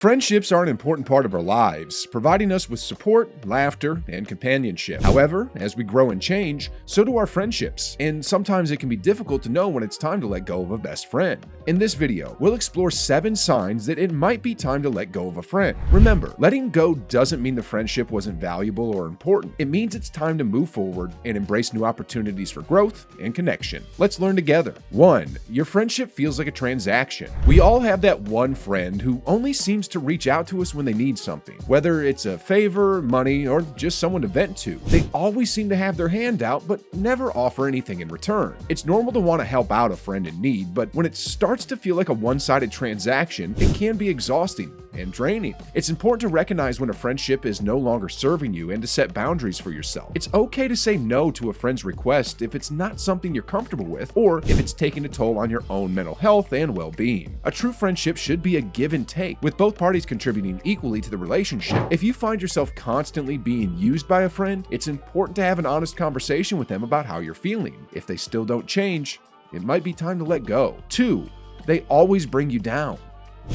Friendships are an important part of our lives, providing us with support, laughter, and companionship. However, as we grow and change, so do our friendships, and sometimes it can be difficult to know when it's time to let go of a best friend. In this video, we'll explore 7 signs that it might be time to let go of a friend. Remember, letting go doesn't mean the friendship wasn't valuable or important. It means it's time to move forward and embrace new opportunities for growth and connection. Let's learn together. 1. Your friendship feels like a transaction. We all have that one friend who only seems to reach out to us when they need something. Whether it's a favor, money, or just someone to vent to, they always seem to have their hand out but never offer anything in return. It's normal to want to help out a friend in need, but when it starts to feel like a one-sided transaction, it can be exhausting and draining. It's important to recognize when a friendship is no longer serving you and to set boundaries for yourself. It's okay to say no to a friend's request if it's not something you're comfortable with or if it's taking a toll on your own mental health and well-being. A true friendship should be a give and take, with both parties contributing equally to the relationship. If you find yourself constantly being used by a friend, it's important to have an honest conversation with them about how you're feeling. If they still don't change, it might be time to let go. 2. They always bring you down.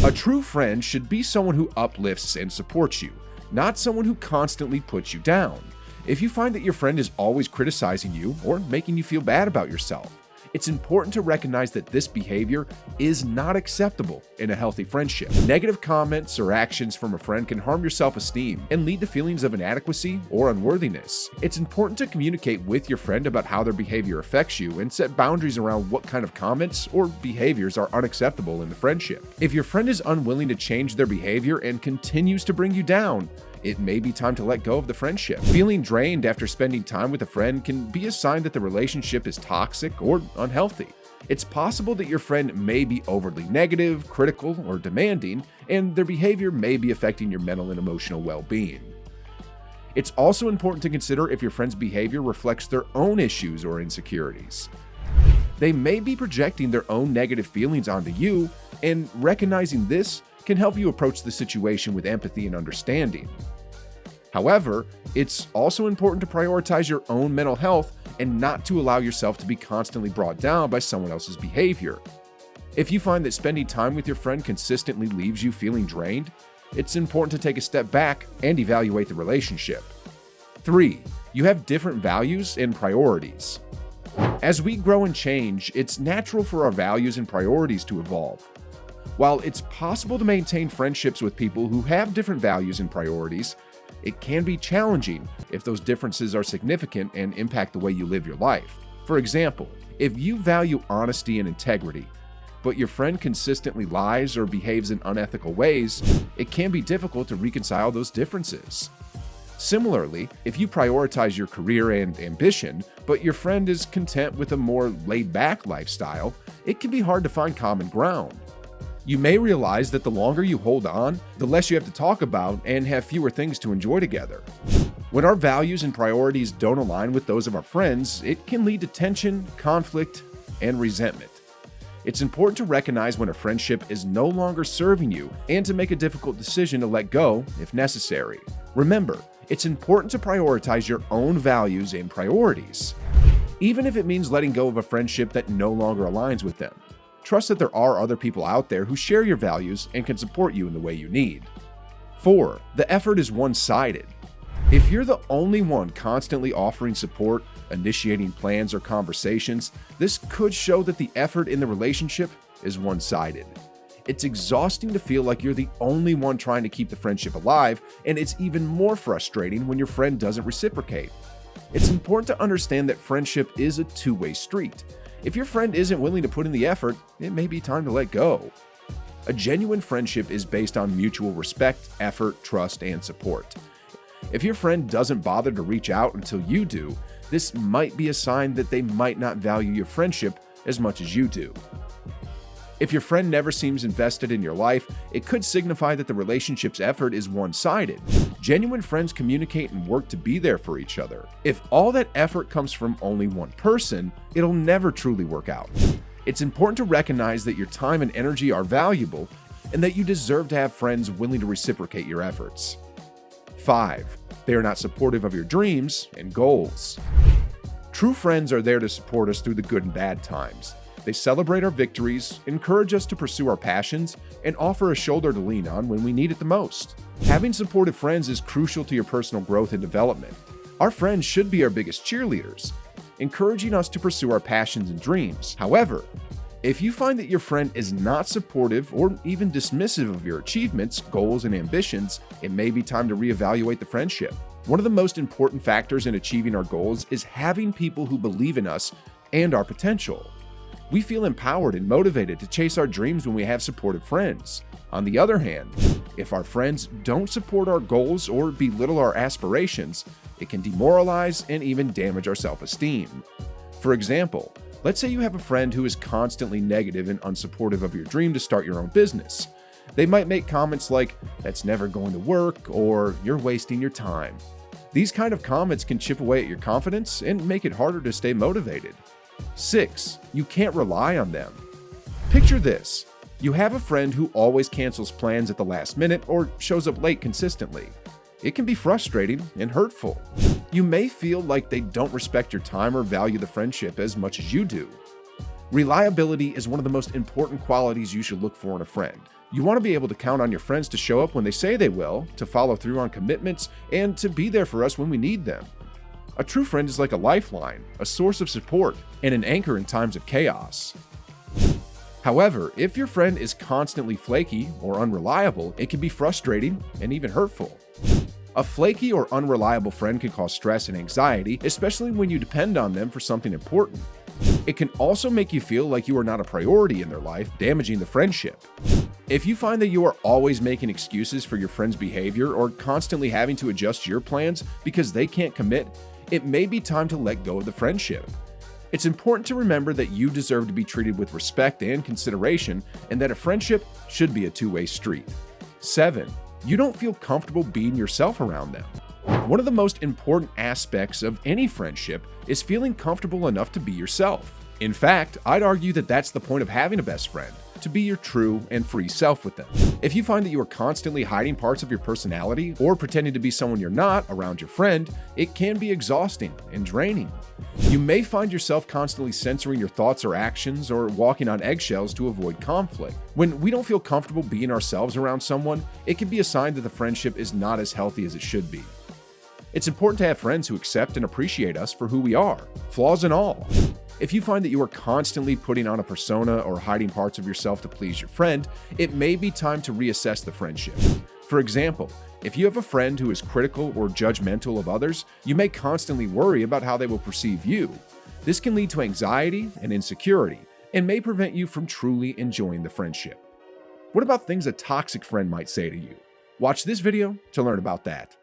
A true friend should be someone who uplifts and supports you, not someone who constantly puts you down. If you find that your friend is always criticizing you or making you feel bad about yourself, it's important to recognize that this behavior is not acceptable in a healthy friendship. Negative comments or actions from a friend can harm your self-esteem and lead to feelings of inadequacy or unworthiness. It's important to communicate with your friend about how their behavior affects you and set boundaries around what kind of comments or behaviors are unacceptable in the friendship. If your friend is unwilling to change their behavior and continues to bring you down, it may be time to let go of the friendship. Feeling drained after spending time with a friend can be a sign that the relationship is toxic or unhealthy. It's possible that your friend may be overly negative, critical, or demanding, and their behavior may be affecting your mental and emotional well-being. It's also important to consider if your friend's behavior reflects their own issues or insecurities. They may be projecting their own negative feelings onto you, and recognizing this can help you approach the situation with empathy and understanding. However, it's also important to prioritize your own mental health and not to allow yourself to be constantly brought down by someone else's behavior. If you find that spending time with your friend consistently leaves you feeling drained, it's important to take a step back and evaluate the relationship. 3. You have different values and priorities. As we grow and change, it's natural for our values and priorities to evolve. While it's possible to maintain friendships with people who have different values and priorities, it can be challenging if those differences are significant and impact the way you live your life. For example, if you value honesty and integrity, but your friend consistently lies or behaves in unethical ways, it can be difficult to reconcile those differences. Similarly, if you prioritize your career and ambition, but your friend is content with a more laid-back lifestyle, it can be hard to find common ground. You may realize that the longer you hold on, the less you have to talk about and have fewer things to enjoy together. When our values and priorities don't align with those of our friends, it can lead to tension, conflict, and resentment. It's important to recognize when a friendship is no longer serving you and to make a difficult decision to let go if necessary. Remember, it's important to prioritize your own values and priorities, even if it means letting go of a friendship that no longer aligns with them. Trust that there are other people out there who share your values and can support you in the way you need. 4. The effort is one-sided. If you're the only one constantly offering support, initiating plans or conversations, this could show that the effort in the relationship is one-sided. It's exhausting to feel like you're the only one trying to keep the friendship alive, and it's even more frustrating when your friend doesn't reciprocate. It's important to understand that friendship is a two-way street. If your friend isn't willing to put in the effort, it may be time to let go. A genuine friendship is based on mutual respect, effort, trust, and support. If your friend doesn't bother to reach out until you do, this might be a sign that they might not value your friendship as much as you do. If your friend never seems invested in your life, it could signify that the relationship's effort is one-sided. Genuine friends communicate and work to be there for each other. If all that effort comes from only one person, it'll never truly work out. It's important to recognize that your time and energy are valuable and that you deserve to have friends willing to reciprocate your efforts. 5. They are not supportive of your dreams and goals. True friends are there to support us through the good and bad times. They celebrate our victories, encourage us to pursue our passions, and offer a shoulder to lean on when we need it the most. Having supportive friends is crucial to your personal growth and development. Our friends should be our biggest cheerleaders, encouraging us to pursue our passions and dreams. However, if you find that your friend is not supportive or even dismissive of your achievements, goals, and ambitions, it may be time to reevaluate the friendship. One of the most important factors in achieving our goals is having people who believe in us and our potential. We feel empowered and motivated to chase our dreams when we have supportive friends. On the other hand, if our friends don't support our goals or belittle our aspirations, it can demoralize and even damage our self-esteem. For example, let's say you have a friend who is constantly negative and unsupportive of your dream to start your own business. They might make comments like, "That's never going to work," or "You're wasting your time." These kind of comments can chip away at your confidence and make it harder to stay motivated. 6. You can't rely on them. Picture this. You have a friend who always cancels plans at the last minute or shows up late consistently. It can be frustrating and hurtful. You may feel like they don't respect your time or value the friendship as much as you do. Reliability is one of the most important qualities you should look for in a friend. You want to be able to count on your friends to show up when they say they will, to follow through on commitments, and to be there for us when we need them. A true friend is like a lifeline, a source of support, and an anchor in times of chaos. However, if your friend is constantly flaky or unreliable, it can be frustrating and even hurtful. A flaky or unreliable friend can cause stress and anxiety, especially when you depend on them for something important. It can also make you feel like you are not a priority in their life, damaging the friendship. If you find that you are always making excuses for your friend's behavior or constantly having to adjust your plans because they can't commit, it may be time to let go of the friendship. It's important to remember that you deserve to be treated with respect and consideration, and that a friendship should be a two-way street. 7. You don't feel comfortable being yourself around them. One of the most important aspects of any friendship is feeling comfortable enough to be yourself. In fact, I'd argue that that's the point of having a best friend, to be your true and free self with them. If you find that you are constantly hiding parts of your personality or pretending to be someone you're not around your friend, it can be exhausting and draining. You may find yourself constantly censoring your thoughts or actions or walking on eggshells to avoid conflict. When we don't feel comfortable being ourselves around someone, it can be a sign that the friendship is not as healthy as it should be. It's important to have friends who accept and appreciate us for who we are, flaws and all. If you find that you are constantly putting on a persona or hiding parts of yourself to please your friend, it may be time to reassess the friendship. For example, if you have a friend who is critical or judgmental of others, you may constantly worry about how they will perceive you. This can lead to anxiety and insecurity and may prevent you from truly enjoying the friendship. What about things a toxic friend might say to you? Watch this video to learn about that.